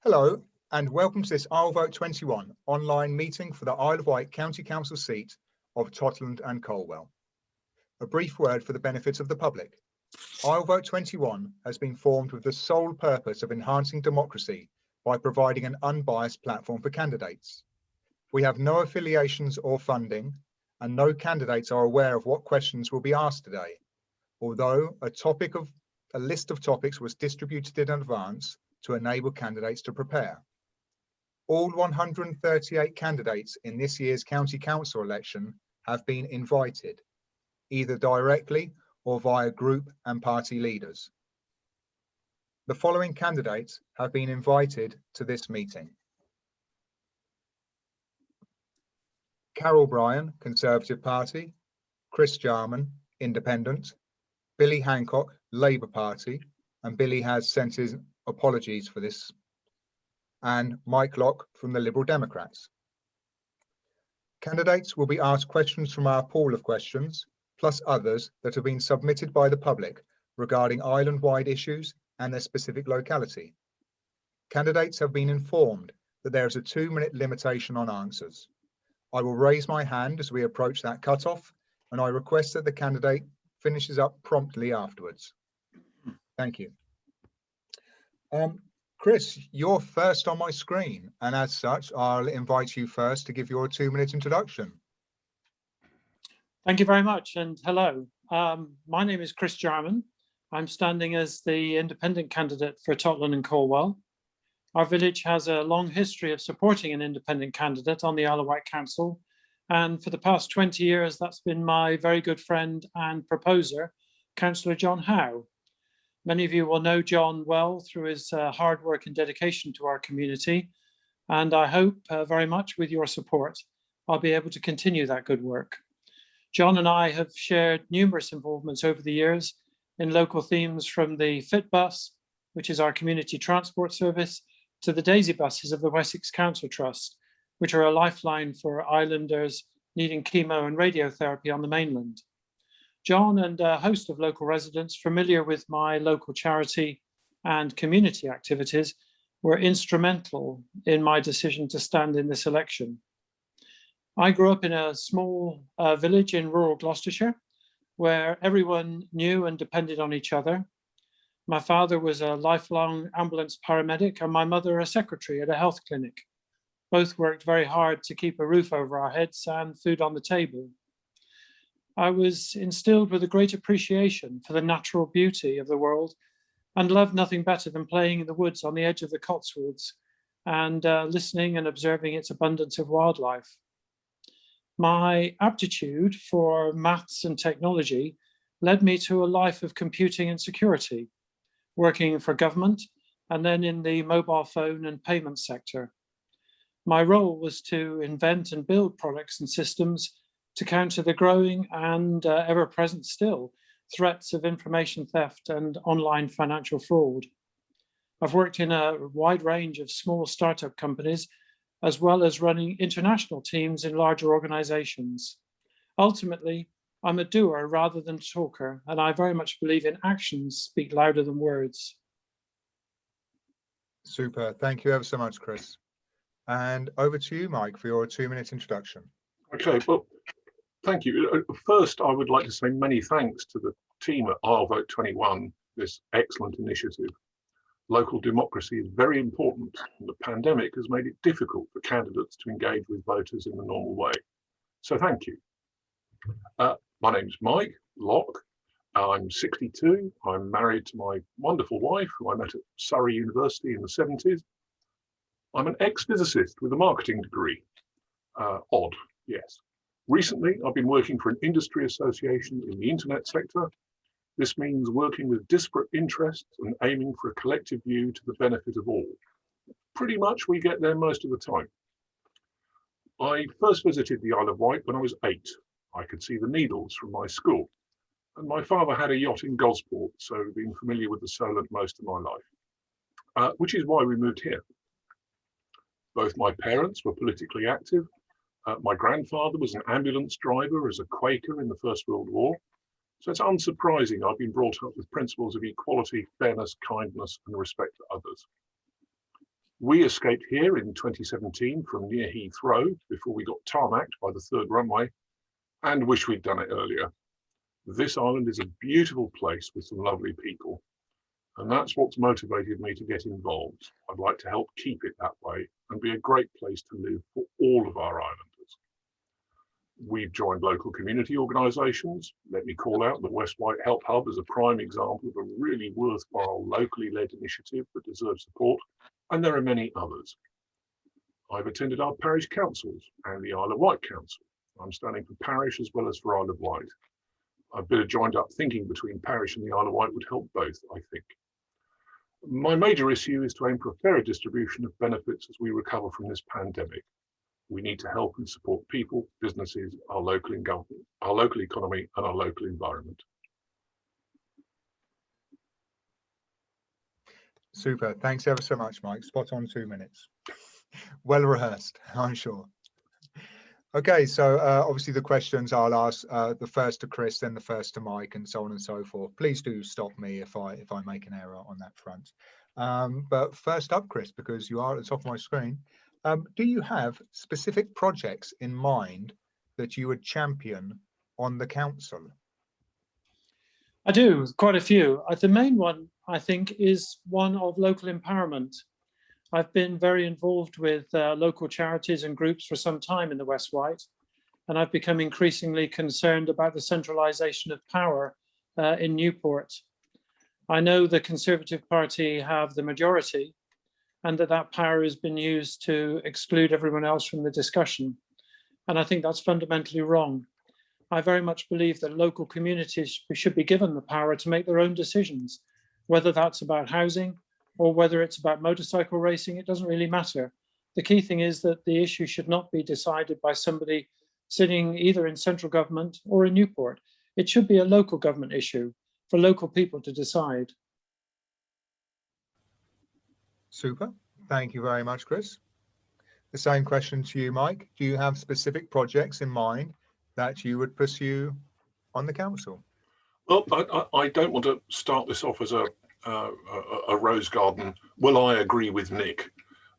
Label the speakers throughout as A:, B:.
A: Hello and welcome to this IsleVote21 online meeting for the Isle of Wight County Council seat of Totland and Colwell. A brief word for the benefit of the public. IsleVote21 has been formed with the sole purpose of enhancing democracy by providing an unbiased platform for candidates. We have no affiliations or funding, and no candidates are aware of what questions will be asked today, although a list of topics was distributed in advance to enable candidates to prepare. All 138 candidates in this year's County Council election have been invited, either directly or via group and party leaders. The following candidates have been invited to this meeting. Carol Bryan, Conservative Party, Chris Jarman, Independent, Billy Hancock, Labour Party, and Billy has sent his apologies for this, and Mike Locke from the Liberal Democrats. Candidates will be asked questions from our pool of questions, plus others that have been submitted by the public regarding island-wide issues and their specific locality. Candidates have been informed that there is a 2-minute limitation on answers. I will raise my hand as we approach that cutoff, and I request that the candidate finishes up promptly afterwards. Thank you. Chris, you're first on my screen, and as such, I'll invite you first to give your 2-minute introduction.
B: Thank you very much, and hello. My name is Chris Jarman. I'm standing as the independent candidate for Totland and Colwell. Our village has a long history of supporting an independent candidate on the Isle of Wight Council, and for the past 20 years, that's been my very good friend and proposer, Councillor John Howe. Many of you will know John well through his hard work and dedication to our community, and I hope very much with your support, I'll be able to continue that good work. John and I have shared numerous involvements over the years in local themes, from the Fit Bus, which is our community transport service, to the Daisy buses of the Wessex Council Trust, which are a lifeline for islanders needing chemo and radiotherapy on the mainland. John and a host of local residents familiar with my local charity and community activities were instrumental in my decision to stand in this election. I grew up in a small village in rural Gloucestershire where everyone knew and depended on each other. My father was a lifelong ambulance paramedic and my mother a secretary at a health clinic. Both worked very hard to keep a roof over our heads and food on the table. I was instilled with a great appreciation for the natural beauty of the world and loved nothing better than playing in the woods on the edge of the Cotswolds and listening and observing its abundance of wildlife. My aptitude for maths and technology led me to a life of computing and security, working for government and then in the mobile phone and payment sector. My role was to invent and build products and systems to counter the growing and ever-present still threats of information theft and online financial fraud. I've worked in a wide range of small startup companies, as well as running international teams in larger organizations. Ultimately, I'm a doer rather than a talker, and I very much believe in actions speak louder than words.
A: Super, thank you ever so much, Chris. And over to you, Mike, for your 2-minute introduction.
C: Okay, well, thank you. First, I would like to say many thanks to the team at IsleVote21, this excellent initiative. Local democracy is very important, and the pandemic has made it difficult for candidates to engage with voters in the normal way. So thank you. My name's Mike Locke. I'm 62. I'm married to my wonderful wife, who I met at Surrey University in the 70s. I'm an ex-physicist with a marketing degree. Odd, yes. Recently, I've been working for an industry association in the internet sector. This means working with disparate interests and aiming for a collective view to the benefit of all. Pretty much we get there most of the time. I first visited the Isle of Wight when I was 8. I could see the Needles from my school. And my father had a yacht in Gosport, so I've been familiar with the Solent most of my life, which is why we moved here. Both my parents were politically active. My grandfather was an ambulance driver as a Quaker in the First World War. So it's unsurprising I've been brought up with principles of equality, fairness, kindness, and respect for others. We escaped here in 2017 from near Heathrow before we got tarmacked by the third runway, and wish we'd done it earlier. This island is a beautiful place with some lovely people, and that's what's motivated me to get involved. I'd like to help keep it that way and be a great place to live for all of our islanders. We've joined local community organisations. Let me call out the West Wight Help Hub as a prime example of a really worthwhile locally led initiative that deserves support, and there are many others. I've attended our parish councils and the Isle of Wight Council. I'm standing for parish as well as for Isle of Wight. A bit of joined up thinking between parish and the Isle of Wight would help both, I think. My major issue is to aim for a fairer distribution of benefits as we recover from this pandemic. We need to help and support people, businesses, our local economy and our local environment.
A: Super. Thanks ever so much, Mike. Spot on 2 minutes. Well rehearsed, I'm sure. Okay, so obviously the questions I'll ask the first to Chris, then the first to Mike, and so on and so forth. Please do stop me if I make an error on that front. But first up, Chris, because you are at the top of my screen, do you have specific projects in mind that you would champion on the council?
B: I do, quite a few. The main one, I think, is one of local empowerment. I've been very involved with local charities and groups for some time in the West Wight, and I've become increasingly concerned about the centralisation of power in Newport. I know the Conservative Party have the majority, and that power has been used to exclude everyone else from the discussion. And I think that's fundamentally wrong. I very much believe that local communities should be given the power to make their own decisions, whether that's about housing, or whether it's about motorcycle racing, it doesn't really matter. The key thing is that the issue should not be decided by somebody sitting either in central government or in Newport. It should be a local government issue for local people to decide.
A: Super. Thank you very much, Chris. The same question to you, Mike. Do you have specific projects in mind that you would pursue on the council?
C: Well, I don't want to start this off as a rose garden. Well, I agree with Nick,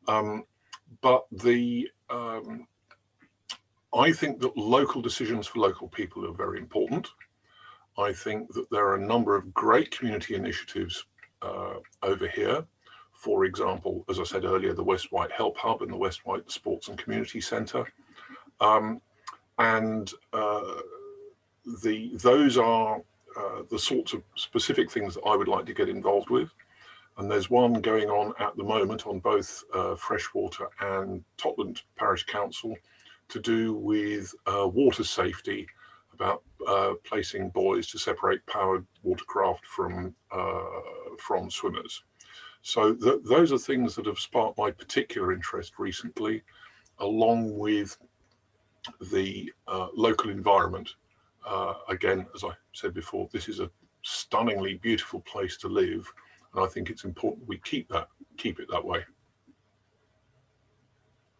C: but I think that local decisions for local people are very important. I think that there are a number of great community initiatives over here. For example, as I said earlier, the West Wight Help Hub and the West Wight Sports and Community Centre, those are the sorts of specific things that I would like to get involved with. And there's one going on at the moment on both Freshwater and Totland Parish Council to do with water safety, about placing buoys to separate powered watercraft from swimmers. So those are things that have sparked my particular interest recently, along with the local environment. Again, as I said before, this is a stunningly beautiful place to live, and I think it's important we keep it that way.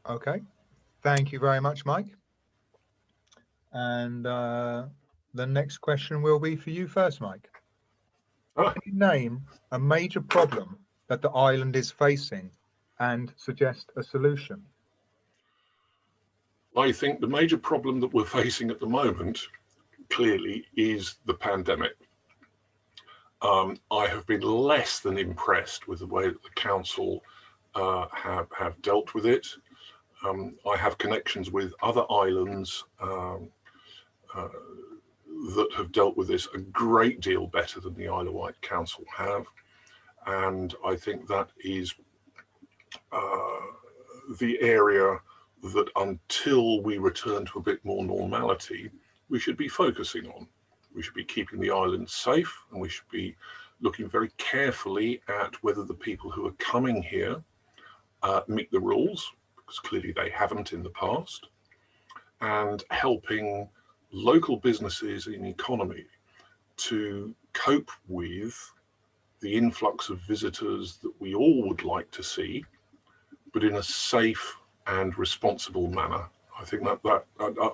A: Okay, thank you very much, Mike. And the next question will be for you first, Mike. Can you name a major problem that the island is facing and suggest a solution?
C: I think the major problem that we're facing at the moment clearly is the pandemic. I have been less than impressed with the way that the council have dealt with it. I have connections with other islands that have dealt with this a great deal better than the Isle of Wight Council have, and I think that is the area that, until we return to a bit more normality, we should be focusing on. We should be keeping the island safe, and we should be looking very carefully at whether the people who are coming here meet the rules, because clearly they haven't in the past, and helping local businesses and economy to cope with the influx of visitors that we all would like to see, but in a safe and responsible manner. I think that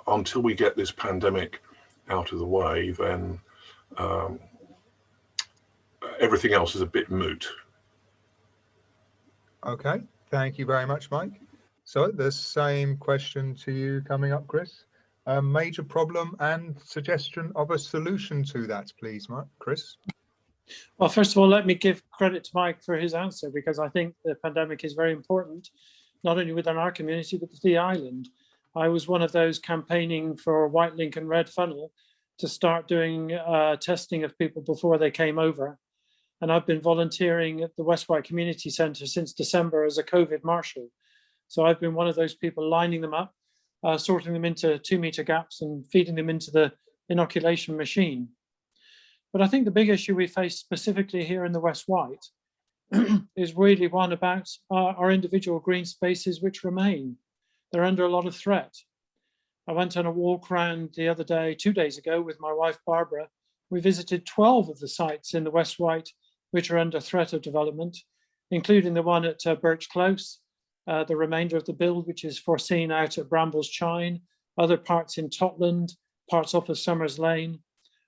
C: until we get this pandemic out of the way, then everything else is a bit moot.
A: Okay, Thank you very much, Mike. So the same question to you coming up, Chris. A major problem and suggestion of a solution to that, please, Chris.
B: Well, first of all, let me give credit to Mike for his answer, because I think the pandemic is very important, not only within our community, but to the island. I was one of those campaigning for White Link and Red Funnel to start doing testing of people before they came over. And I've been volunteering at the West Wight Community Centre since December as a COVID marshal. So I've been one of those people lining them up, sorting them into 2-metre gaps and feeding them into the inoculation machine. But I think the big issue we face specifically here in the West Wight is really one about our individual green spaces which remain. They're under a lot of threat. I went on a walk around the other day, 2 days ago, with my wife Barbara. We visited 12 of the sites in the West Wight which are under threat of development, including the one at Birch Close, the remainder of the build which is foreseen out at Brambles Chine, other parts in Totland, parts off of Summers Lane,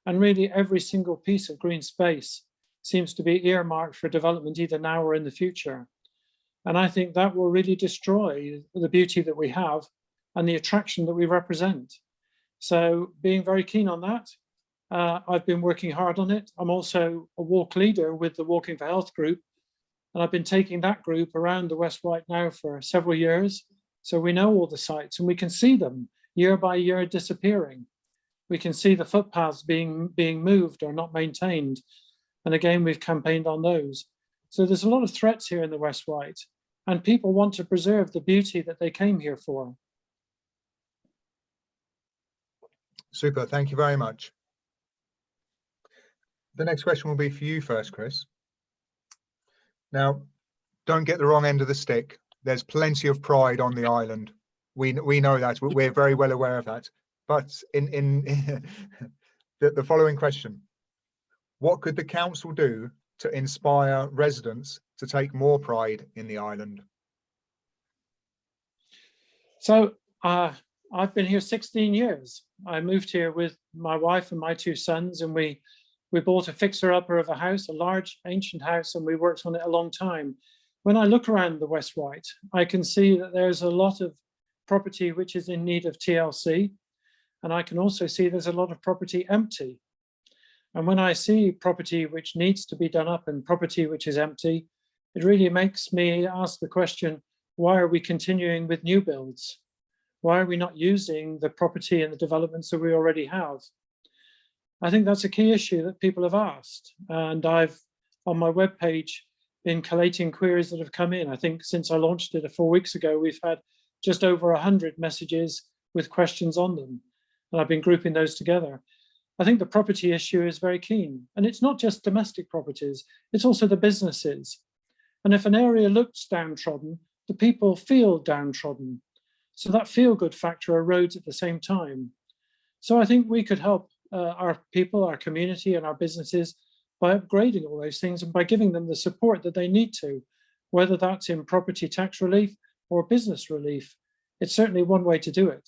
B: and really every single piece of green space seems to be earmarked for development either now or in the future. And I think that will really destroy the beauty that we have and the attraction that we represent. So being very keen on that, I've been working hard on it. I'm also a walk leader with the Walking for Health group, and I've been taking that group around the West Wight now for several years. So we know all the sites and we can see them year by year disappearing. We can see the footpaths being moved or not maintained. And again, we've campaigned on those. So there's a lot of threats here in the West Wight, and people want to preserve the beauty that they came here for.
A: Super, thank you very much. The next question will be for you first, Chris. Now, don't get the wrong end of the stick. There's plenty of pride on the island. We know that, we're very well aware of that. But in the following question, what could the council do to inspire residents to take more pride in the island?
B: So I've been here 16 years. I moved here with my wife and my 2 sons, and we bought a fixer-upper of a house, a large ancient house, and we worked on it a long time. When I look around the West Wight, I can see that there's a lot of property which is in need of TLC, and I can also see there's a lot of property empty. And when I see property which needs to be done up and property which is empty, it really makes me ask the question, why are we continuing with new builds? Why are we not using the property and the developments that we already have? I think that's a key issue that people have asked. And I've, on my webpage, been collating queries that have come in. I think since I launched it 4 weeks ago, we've had just over 100 messages with questions on them. And I've been grouping those together. I think the property issue is very keen. And it's not just domestic properties, it's also the businesses. And if an area looks downtrodden, the people feel downtrodden. So that feel-good factor erodes at the same time. So I think we could help our people, our community, and our businesses by upgrading all those things and by giving them the support that they need to, whether that's in property tax relief or business relief. It's certainly one way to do it.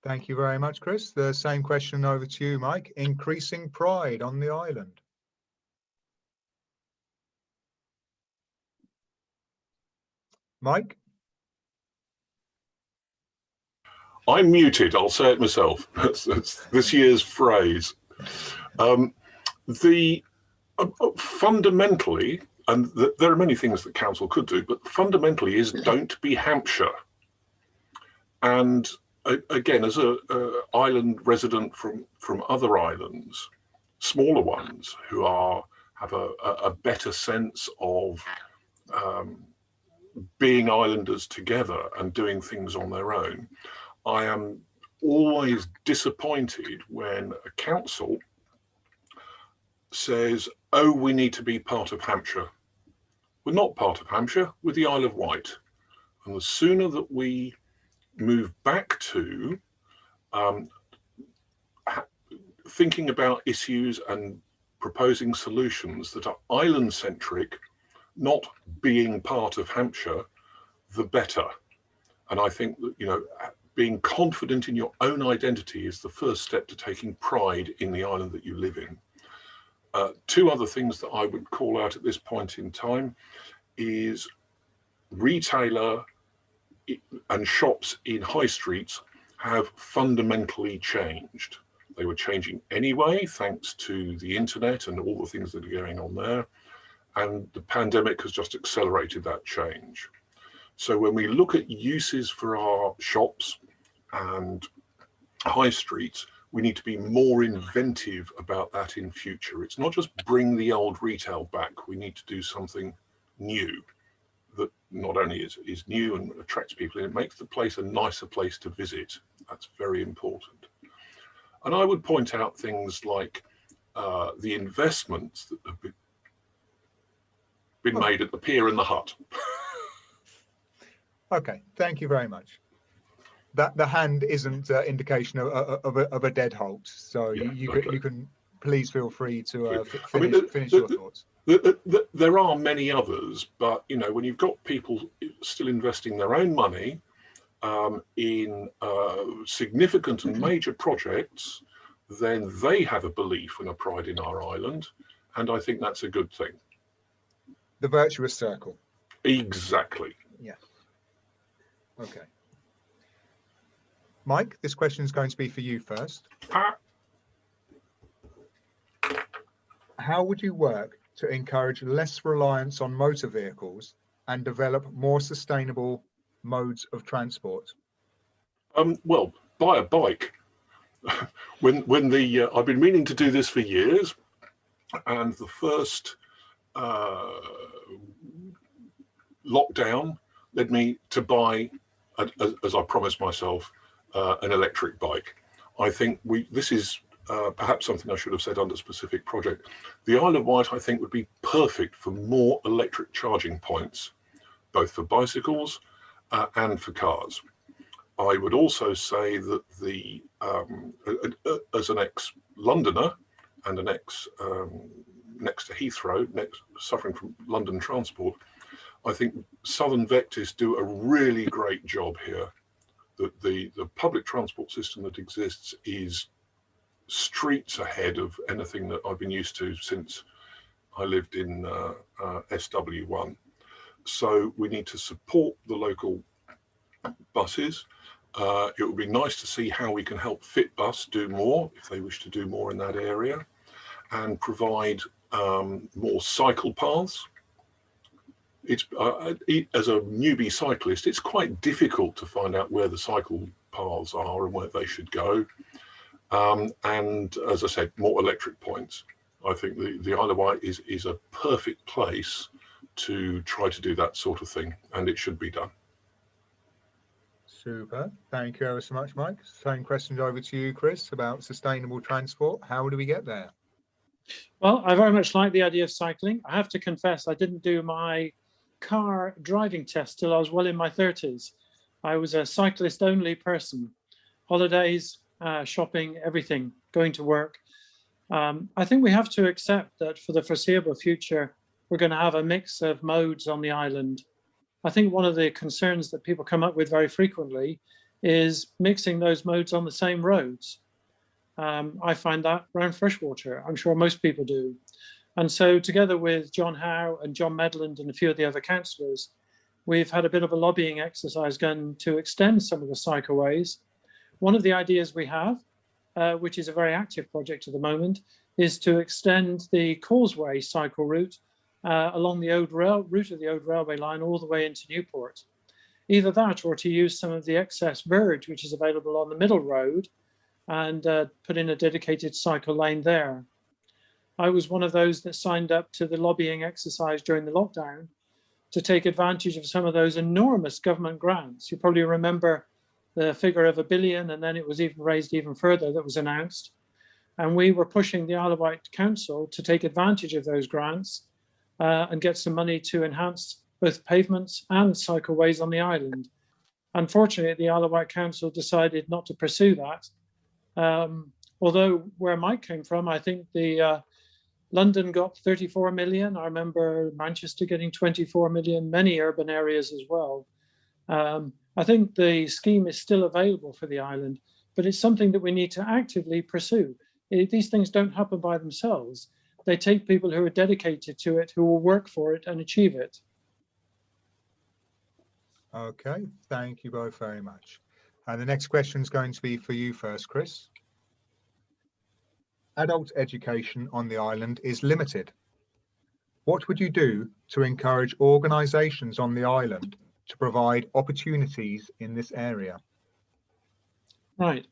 A: Thank you very much, Chris. The same question over to you, Mike. Increasing pride on the island. Mike?
C: I'm muted, I'll say it myself. That's this year's phrase. Fundamentally, and there are many things that council could do, but fundamentally is don't be Hampshire. And again, as a island resident from other islands, smaller ones who have a better sense of being islanders together and doing things on their own, I am always disappointed when a council says, oh, we need to be part of Hampshire. We're not part of Hampshire, we're the Isle of Wight. And the sooner that we move back to thinking about issues and proposing solutions that are island-centric, not being part of Hampshire, the better. And I think that, you know, being confident in your own identity is the first step to taking pride in the island that you live in. Two other things that I would call out at this point in time is retailer and shops in high streets have fundamentally changed. They were changing anyway, thanks to the internet and all the things that are going on there. And the pandemic has just accelerated that change. So when we look at uses for our shops and high streets, we need to be more inventive about that in future. It's not just bring the old retail back. We need to do something new that not only is new and attracts people, it makes the place a nicer place to visit. That's very important. And I would point out things like the investments that have been made at the pier and the hut.
A: Okay, thank you very much. That the hand isn't indication of a dead halt, so
C: Yeah,
A: you can please feel free to finish
C: your
A: thoughts.
C: There are many others, but you know, when you've got people still investing their own money in significant and major projects, then they have a belief and a pride in our island, and I think that's a good thing.
A: The virtuous circle.
C: Exactly.
A: Yeah. Okay. Mike, this question is going to be for you first. How would you work to encourage less reliance on motor vehicles and develop more sustainable modes of transport?
C: Well, buy a bike. when the I've been meaning to do this for years, and the first lockdown led me to buy, as I promised myself, an electric bike. I think this is perhaps something I should have said under specific project. The Isle of Wight, I think, would be perfect for more electric charging points, both for bicycles and for cars. I would also say that as an ex-Londoner and an next to Heathrow, suffering from London transport, I think Southern Vectis do a really great job here. That the public transport system that exists is streets ahead of anything that I've been used to since I lived in SW1. So we need to support the local buses. It would be nice to see how we can help Fitbus do more if they wish to do more in that area, and provide more cycle paths. It's as a newbie cyclist, it's quite difficult to find out where the cycle paths are and where they should go. And as I said, more electric points. I think the Isle of Wight is a perfect place to try to do that sort of thing, and it should be done.
A: Super. Thank you ever so much, Mike. Same questions over to you, Chris, about sustainable transport. How do we get there?
B: Well, I very much like the idea of cycling. I have to confess, I didn't do my car driving test till I was well in my 30s. I was a cyclist only person. Holidays, shopping, everything, going to work. I think we have to accept that for the foreseeable future, we're going to have a mix of modes on the island. I think one of the concerns that people come up with very frequently is mixing those modes on the same roads. I find that around freshwater. I'm sure most people do. And so together with John Howe and John Medland and a few of the other councillors, we've had a bit of a lobbying exercise going to extend some of the cycleways. One of the ideas we have, which is a very active project at the moment, is to extend the causeway cycle route along the route of the old railway line all the way into Newport. Either that or to use some of the excess verge which is available on the middle road and put in a dedicated cycle lane there. I was one of those that signed up to the lobbying exercise during the lockdown to take advantage of some of those enormous government grants. You probably remember the figure of £1 billion, and then it was even raised even further that was announced. And we were pushing the Isle of Wight Council to take advantage of those grants and get some money to enhance both pavements and cycleways on the island. Unfortunately, the Isle of Wight Council decided not to pursue that. Although where Mike came from, I think the London got 34 million. I remember Manchester getting 24 million, many urban areas as well. I think the scheme is still available for the island, but it's something that we need to actively pursue. These things don't happen by themselves. they take people who are dedicated to it, who will work for it and achieve it.
A: Okay, thank you both very much. And the next question is going to be for you first, Chris. Adult education on the island is limited. What would you do to encourage organisations on the island to provide opportunities in this area?
B: Right.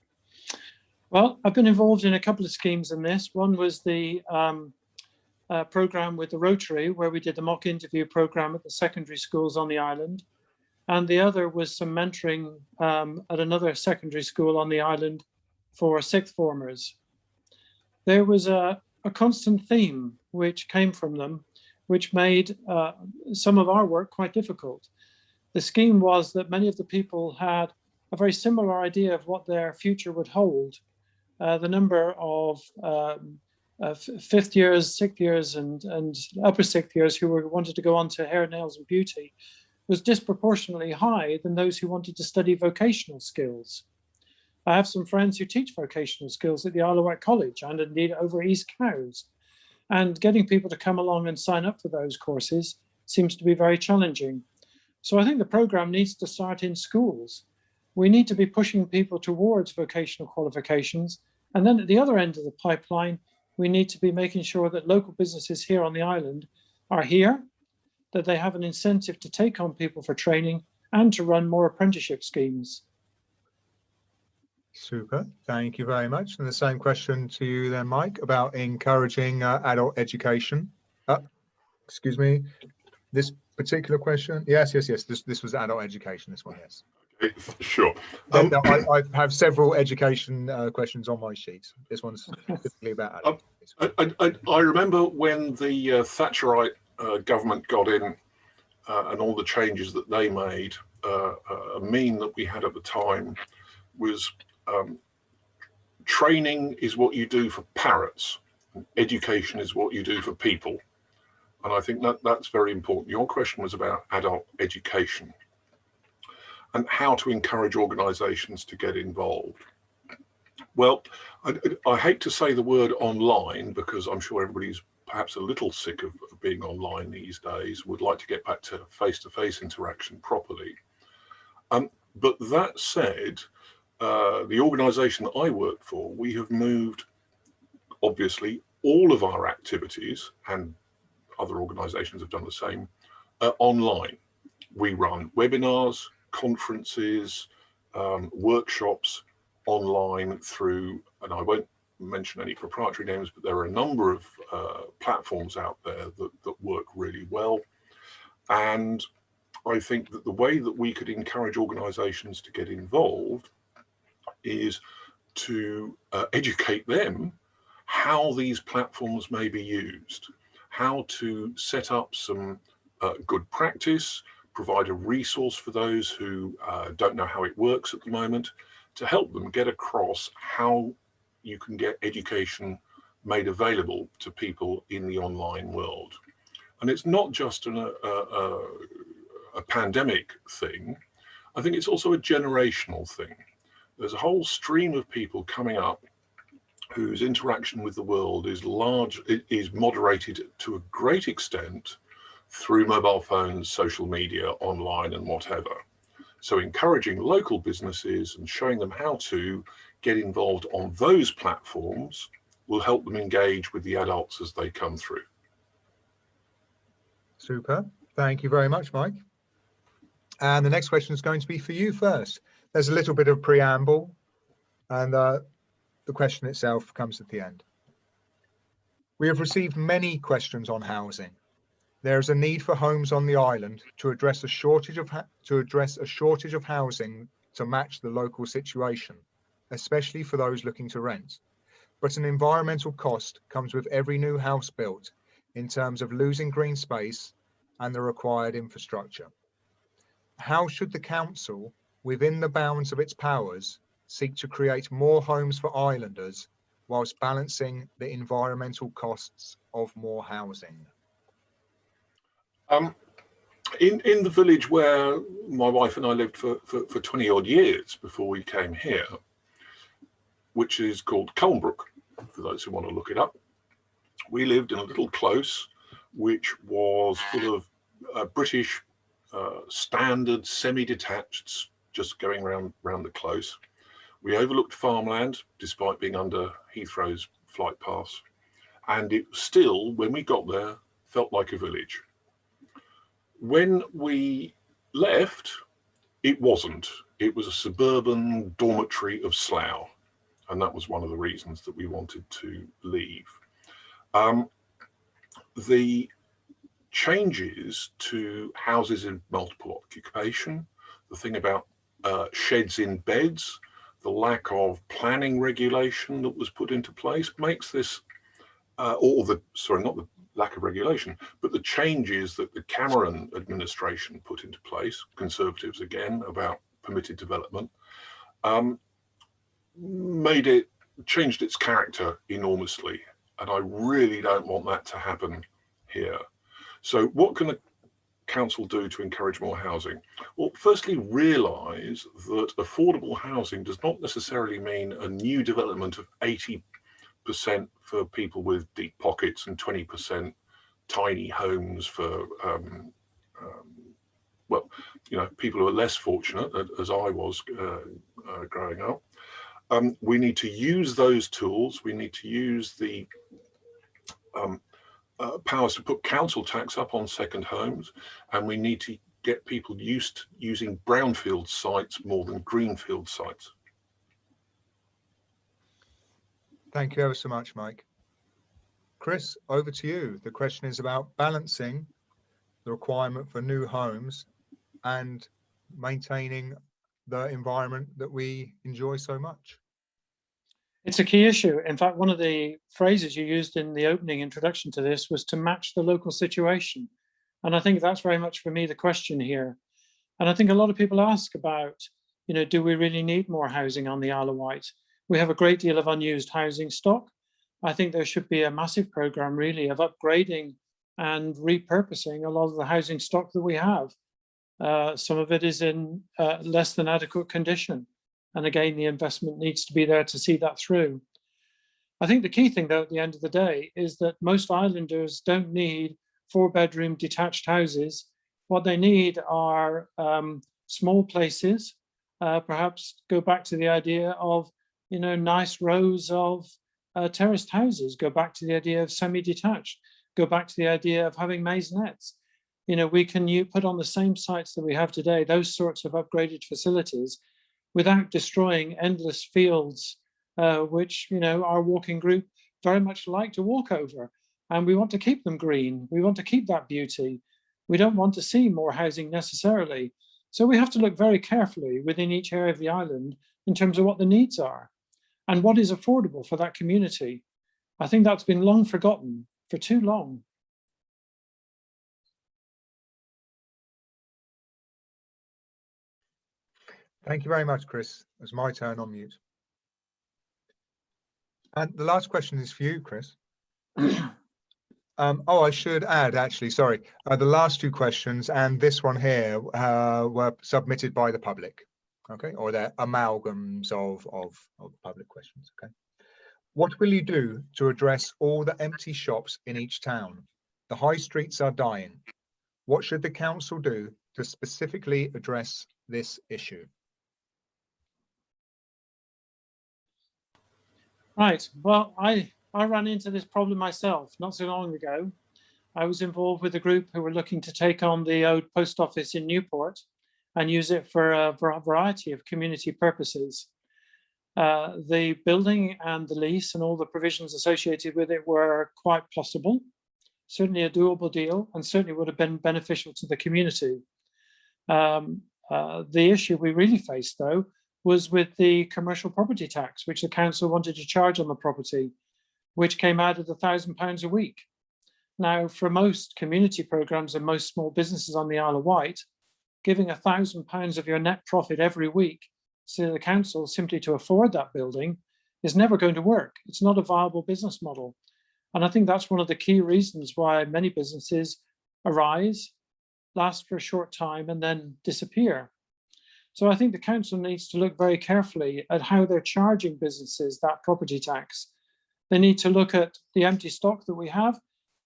B: Well, I've been involved in a couple of schemes in this. One was the programme with the Rotary, where we did the mock interview programme at the secondary schools on the island. And the other was some mentoring at another secondary school on the island for sixth formers. There was a constant theme which came from them, which made some of our work quite difficult. The scheme was that many of the people had a very similar idea of what their future would hold. The number of fifth years, sixth years, and upper sixth years who wanted to go on to hair, nails, and beauty was disproportionately high than those who wanted to study vocational skills. I have some friends who teach vocational skills at the Isle of Wight College and indeed over East Cowes. And getting people to come along and sign up for those courses seems to be very challenging. So I think the programme needs to start in schools. We need to be pushing people towards vocational qualifications. And then at the other end of the pipeline, we need to be making sure that local businesses here on the island are here, that they have an incentive to take on people for training and to run more apprenticeship schemes.
A: Super, thank you very much. And the same question to you then, Mike, about encouraging adult education. Excuse me, this particular question. Yes. This was adult education, this one, yes.
C: Sure.
A: I have several education questions on my sheet. This one's specifically about adult.
C: I remember when the Thatcherite government got in and all the changes that they made, a meme that we had at the time was training is what you do for parrots, education is what you do for people. And I think that's very important. Your question was about adult education and how to encourage organisations to get involved. Well, I hate to say the word online because I'm sure everybody's perhaps a little sick of being online these days, would like to get back to face-to-face interaction properly. But that said, the organisation that I work for, we have moved, obviously, all of our activities, and other organisations have done the same, online. We run webinars, conferences, workshops online through, and I won't mention any proprietary names, but there are a number of platforms out there that work really well. And I think that the way that we could encourage organisations to get involved is to educate them how these platforms may be used, how to set up some good practice, provide a resource for those who don't know how it works at the moment, to help them get across how you can get education made available to people in the online world. And it's not just a pandemic thing. I think it's also a generational thing. There's a whole stream of people coming up whose interaction with the world is moderated to a great extent through mobile phones, social media, online, and whatever. So encouraging local businesses and showing them how to get involved on those platforms will help them engage with the adults as they come through.
A: Super. Thank you very much, Mike. And the next question is going to be for you first. There's a little bit of preamble, and the question itself comes at the end. We have received many questions on housing. There is a need for homes on the island to address a shortage of housing to match the local situation, especially for those looking to rent. But an environmental cost comes with every new house built in terms of losing green space and the required infrastructure. How should the council, within the bounds of its powers, seek to create more homes for islanders whilst balancing the environmental costs of more housing?
C: In the village where my wife and I lived for 20 odd years before we came here, which is called Colnbrook, for those who want to look it up, We lived in a little close which was full of British standard semi-detached, just going round the close. We overlooked farmland despite being under Heathrow's flight paths, and it still, when we got there, felt like a village. When we left, it wasn't. It was a suburban dormitory of Slough, and that was one of the reasons that we wanted to leave. The changes to houses in multiple occupation, the thing about sheds in beds, the lack of planning regulation that was put into place makes this, not the lack of regulation, but the changes that the Cameron administration put into place, Conservatives again, about permitted development, changed its character enormously. And I really don't want that to happen here. So what can the council do to encourage more housing? Well, firstly, realise that affordable housing does not necessarily mean a new development of 80% for people with deep pockets and 20% tiny homes for, well, you know, people who are less fortunate, as I was growing up. We need to use those tools. We need to use the powers to put council tax up on second homes, and we need to get people used to using brownfield sites more than greenfield sites.
A: Thank you ever so much, Mike. Chris, over to you. The question is about balancing the requirement for new homes and maintaining the environment that we enjoy so much.
B: It's a key issue. In fact, one of the phrases you used in the opening introduction to this was to match the local situation. And I think that's very much for me the question here. And I think a lot of people ask about, you know, do we really need more housing on the Isle of Wight? We have a great deal of unused housing stock. I think there should be a massive programme really of upgrading and repurposing a lot of the housing stock that we have. Some of it is in less than adequate condition. And again, the investment needs to be there to see that through. I think the key thing, though, at the end of the day, is that most islanders don't need 4-bedroom detached houses. What they need are small places, perhaps go back to the idea of, you know, nice rows of terraced houses, go back to the idea of semi-detached, go back to the idea of having maisonettes. You know, we can put on the same sites that we have today, those sorts of upgraded facilities, without destroying endless fields, which, you know, our walking group very much like to walk over. And we want to keep them green. We want to keep that beauty. We don't want to see more housing necessarily. So we have to look very carefully within each area of the island in terms of what the needs are and what is affordable for that community. I think that's been long forgotten for too long.
A: Thank you very much, Chris. It's my turn on mute. And the last question is for you, Chris. I should add, actually, sorry, the last two questions and this one here were submitted by the public, okay, or they're amalgams of public questions, okay. What will you do to address all the empty shops in each town? The high streets are dying. What should the council do to specifically address this issue?
B: Right, well, I ran into this problem myself not so long ago. I was involved with a group who were looking to take on the old post office in Newport and use it for a variety of community purposes. The building and the lease and all the provisions associated with it were quite possible, certainly a doable deal, and certainly would have been beneficial to the community. The issue we really faced, though, was with the commercial property tax, which the council wanted to charge on the property, which came out at £1,000 a week. Now, for most community programmes and most small businesses on the Isle of Wight, giving £1,000 of your net profit every week to the council simply to afford that building is never going to work. It's not a viable business model. And I think that's one of the key reasons why many businesses arise, last for a short time, and then disappear. So I think the council needs to look very carefully at how they're charging businesses that property tax. They need to look at the empty stock that we have.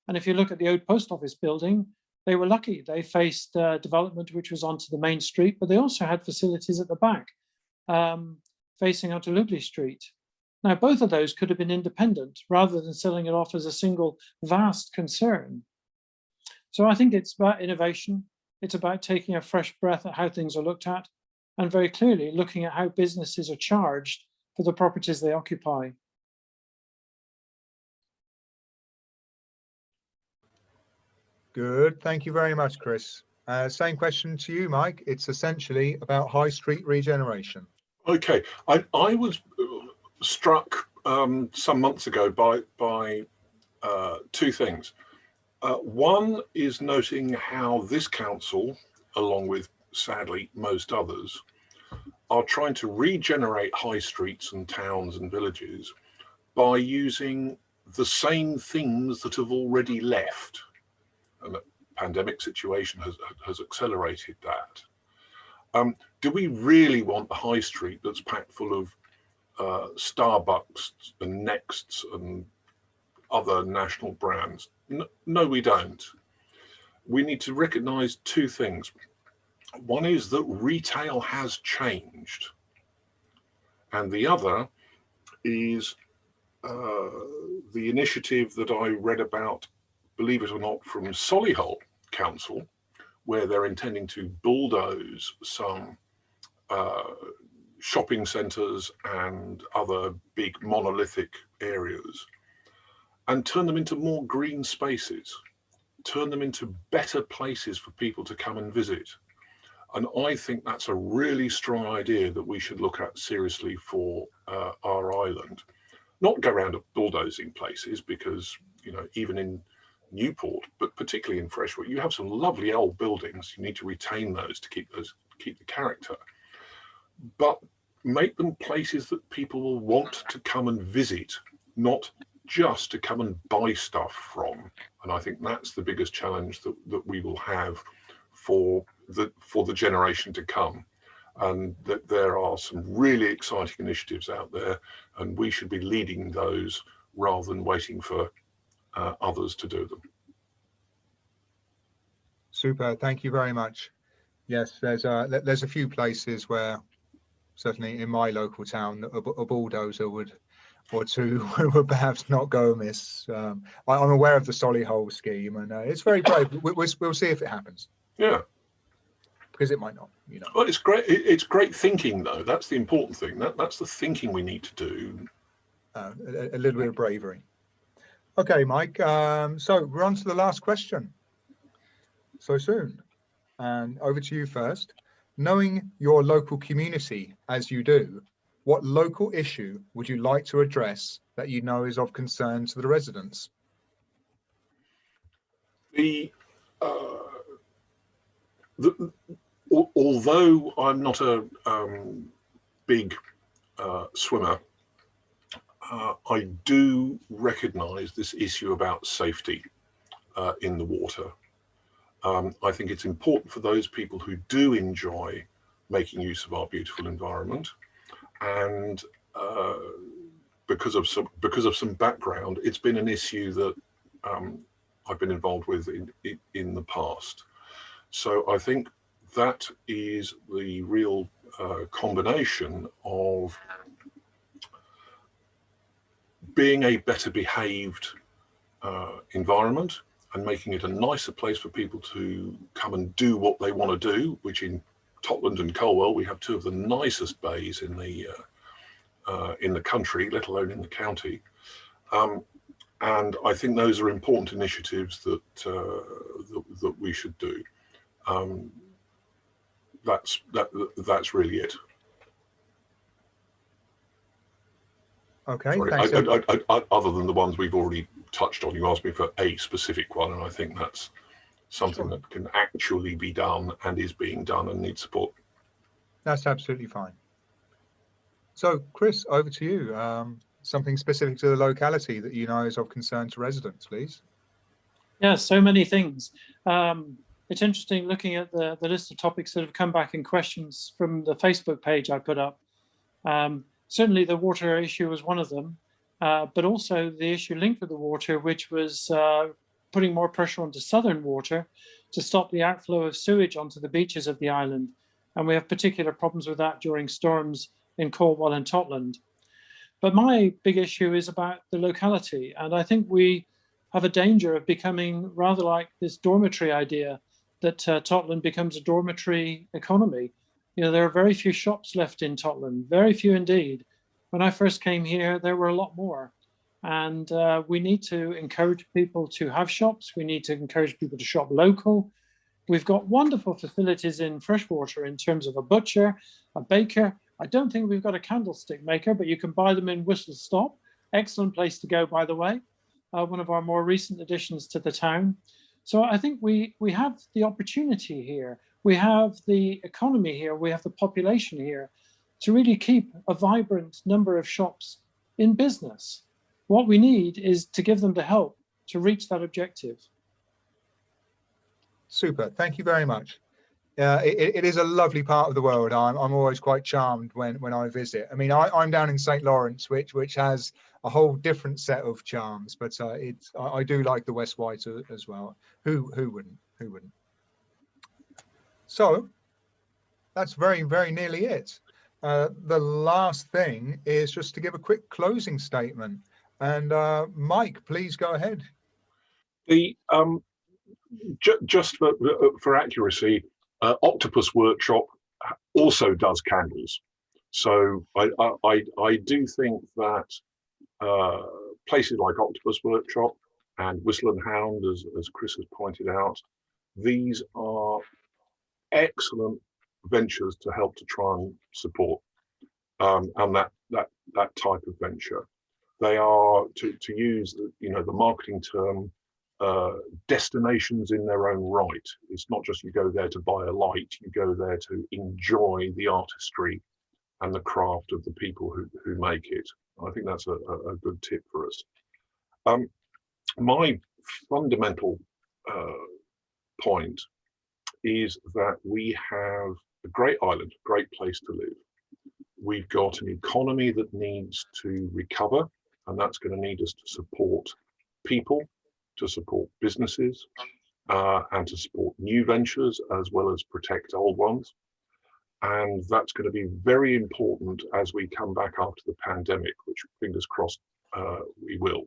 B: And if you look at the old post office building, they were lucky. They faced development which was onto the main street, but they also had facilities at the back facing onto Lubley Street. Now, both of those could have been independent rather than selling it off as a single vast concern. So I think it's about innovation. It's about taking a fresh breath at how things are looked at, and very clearly looking at how businesses are charged for the properties they occupy.
A: Good, thank you very much, Chris. Same question to you, Mike. It's essentially about high street regeneration.
C: Okay, I was struck some months ago by two things. One is noting how this council, along with sadly most others, are trying to regenerate high streets and towns and villages by using the same things that have already left. And the pandemic situation has accelerated that. Do we really want a high street that's packed full of Starbucks and Nexts and other national brands? No, we don't. We need to recognize two things. One is that retail has changed, and the other is the initiative that I read about, believe it or not, from Solihull Council, where they're intending to bulldoze some shopping centres and other big monolithic areas and turn them into more green spaces, turn them into better places for people to come and visit. And I think that's a really strong idea that we should look at seriously for our island. Not go around bulldozing places, because, you know, even in Newport, but particularly in Freshwater, you have some lovely old buildings. You need to retain those to keep the character, but make them places that people will want to come and visit, not just to come and buy stuff from. And I think that's the biggest challenge that we will have for the generation to come. And that there are some really exciting initiatives out there, and we should be leading those rather than waiting for others to do them.
A: Super, thank you very much. Yes, there's a few places where, certainly in my local town, a bulldozer or two would perhaps not go amiss. I'm aware of the Solihull scheme, and it's very brave. We'll see if it happens.
C: Yeah,
A: because it might not, you know.
C: Well, it's great. It's great thinking, though. That's the important thing. That's the thinking we need to do.
A: A little bit of bravery. Okay, Mike. So we're on to the last question. So soon, and over to you first. Knowing your local community as you do, what local issue would you like to address that you know is of concern to the residents?
C: Although I'm not a big swimmer, I do recognise this issue about safety in the water. I think it's important for those people who do enjoy making use of our beautiful environment, and because of some background, it's been an issue that I've been involved with in the past. So I think that is the real combination of being a better behaved environment and making it a nicer place for people to come and do what they want to do, which in Totland and Colwell, we have two of the nicest bays in the country, let alone in the county. And I think those are important initiatives that we should do. That's really it.
A: Okay.
C: Sorry, other than the ones we've already touched on, you asked me for a specific one, and I think that's something that can actually be done and is being done and needs support.
A: That's absolutely fine. So, Chris, over to you. Something specific to the locality that you know is of concern to residents, please.
B: Yeah, so many things. It's interesting looking at the list of topics that have come back in questions from the Facebook page I put up. Certainly the water issue was one of them. but also the issue linked with the water, which was putting more pressure onto southern water to stop the outflow of sewage onto the beaches of the island. And we have particular problems with that during storms in Colwell and Totland. But my big issue is about the locality. And I think we have a danger of becoming rather like this dormitory idea, that Totland becomes a dormitory economy. You know, there are very few shops left in Totland, very few indeed. When I first came here, there were a lot more. And we need to encourage people to have shops. We need to encourage people to shop local. We've got wonderful facilities in freshwater in terms of a butcher, a baker. I don't think we've got a candlestick maker, but you can buy them in Whistle Stop. Excellent place to go, by the way. One of our more recent additions to the town. So I think we have the opportunity here. We have the economy here. We have the population here to really keep a vibrant number of shops in business. What we need is to give them the help to reach that objective.
A: Super, thank you very much. It is a lovely part of the world. I'm always quite charmed when I visit. I mean, I'm down in St. Lawrence, which has a whole different set of charms, but I do like the West Wight as well. Who wouldn't? Who wouldn't? So that's very nearly it. The last thing is just to give a quick closing statement. And Mike, please go ahead.
C: The just for accuracy, Octopus Workshop also does candles. So I do think that places like Octopus Workshop and Whistle and Hound, as Chris has pointed out, these are excellent ventures to help to try and support and that type of venture. They are, to use the marketing term, destinations in their own right. It's not just you go there to buy a light, you go there to enjoy the artistry and the craft of the people who make it. I think that's a good tip for us. My fundamental point is that we have a great island, great place to live. We've got an economy that needs to recover, and that's going to need us to support people, to support businesses, and to support new ventures as well as protect old ones. And that's going to be very important as we come back after the pandemic, which fingers crossed we will.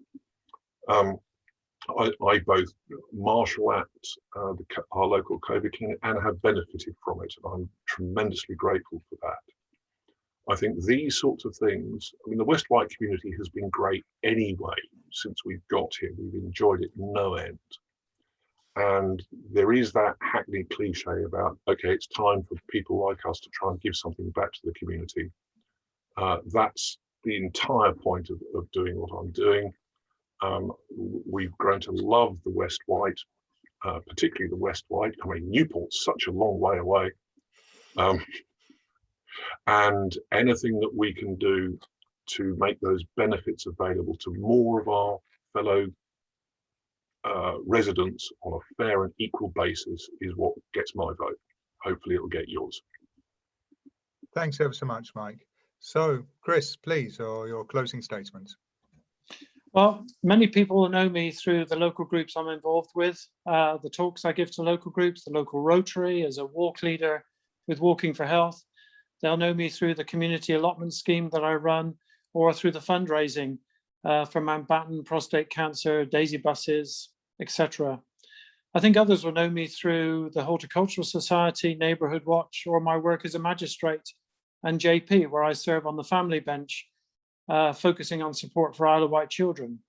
C: I both marshal at our local COVID clinic and have benefited from it, and I'm tremendously grateful for that. I think these sorts of things, I mean, the West Wight community has been great anyway since we've got here. We've enjoyed it no end. And there is that hackneyed cliche about, okay, it's time for people like us to try and give something back to the community. That's the entire point of doing what I'm doing. We've grown to love the West Wight, particularly the West Wight. I mean, Newport's such a long way away. And anything that we can do to make those benefits available to more of our fellow residents on a fair and equal basis is what gets my vote. Hopefully it'll get yours.
A: Thanks ever so much, Mike. So, Chris, please, your closing statement.
B: Well, many people know me through the local groups I'm involved with, the talks I give to local groups, the local Rotary as a walk leader with Walking for Health. They'll know me through the community allotment scheme that I run, or through the fundraising for Mountbatten, prostate cancer, daisy buses, etc. I think others will know me through the Horticultural Society, Neighbourhood Watch, or my work as a magistrate and JP, where I serve on the family bench, focusing on support for Isle of Wight children.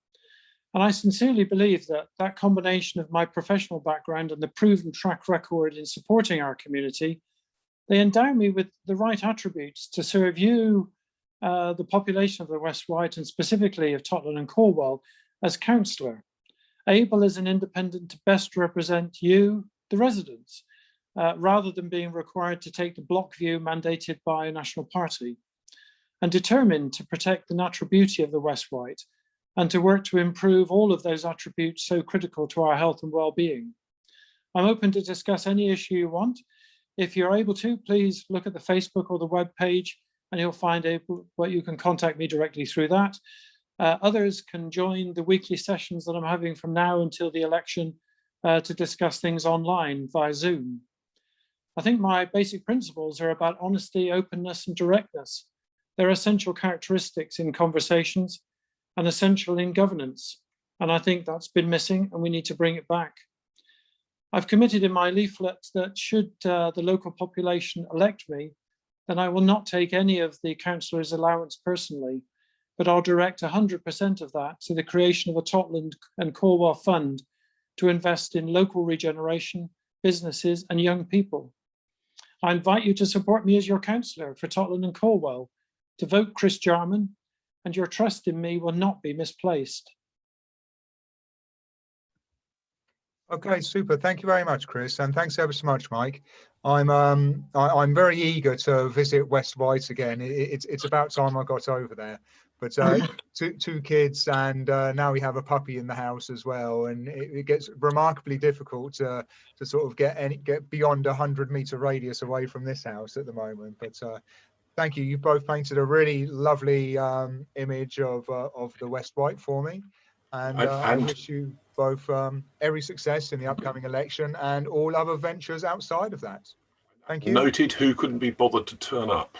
B: And I sincerely believe that that combination of my professional background and the proven track record in supporting our community, they endow me with the right attributes to serve you, the population of the West Wight, and specifically of Totland and Colwell, as councillor, able as an independent to best represent you, the residents, rather than being required to take the block view mandated by a national party, and determined to protect the natural beauty of the West Wight and to work to improve all of those attributes so critical to our health and well-being. I'm open to discuss any issue you want. If you're able to, please look at the Facebook or the web page, and you'll find what you can contact me directly through that. Others can join the weekly sessions that I'm having from now until the election to discuss things online via Zoom. I think my basic principles are about honesty, openness, and directness. They're essential characteristics in conversations and essential in governance. And I think that's been missing and we need to bring it back. I've committed in my leaflet that should the local population elect me, then I will not take any of the councillor's allowance personally, but I'll direct 100% of that to the creation of a Totland and Colwell fund to invest in local regeneration, businesses and young people. I invite you to support me as your councillor for Totland and Colwell, to vote Chris Jarman, and your trust in me will not be misplaced.
A: Okay, super. Thank you very much, Chris, and thanks ever so much, Mike. I'm very eager to visit West Wight again. It's about time I got over there. But two kids, and now we have a puppy in the house as well, and it gets remarkably difficult to sort of get beyond a 100-meter radius away from this house at the moment. But thank you. You've both painted a really lovely image of the West Wight for me, and I wish you both every success in the upcoming election and all other ventures outside of that. Thank you.
C: Noted who couldn't be bothered to turn up.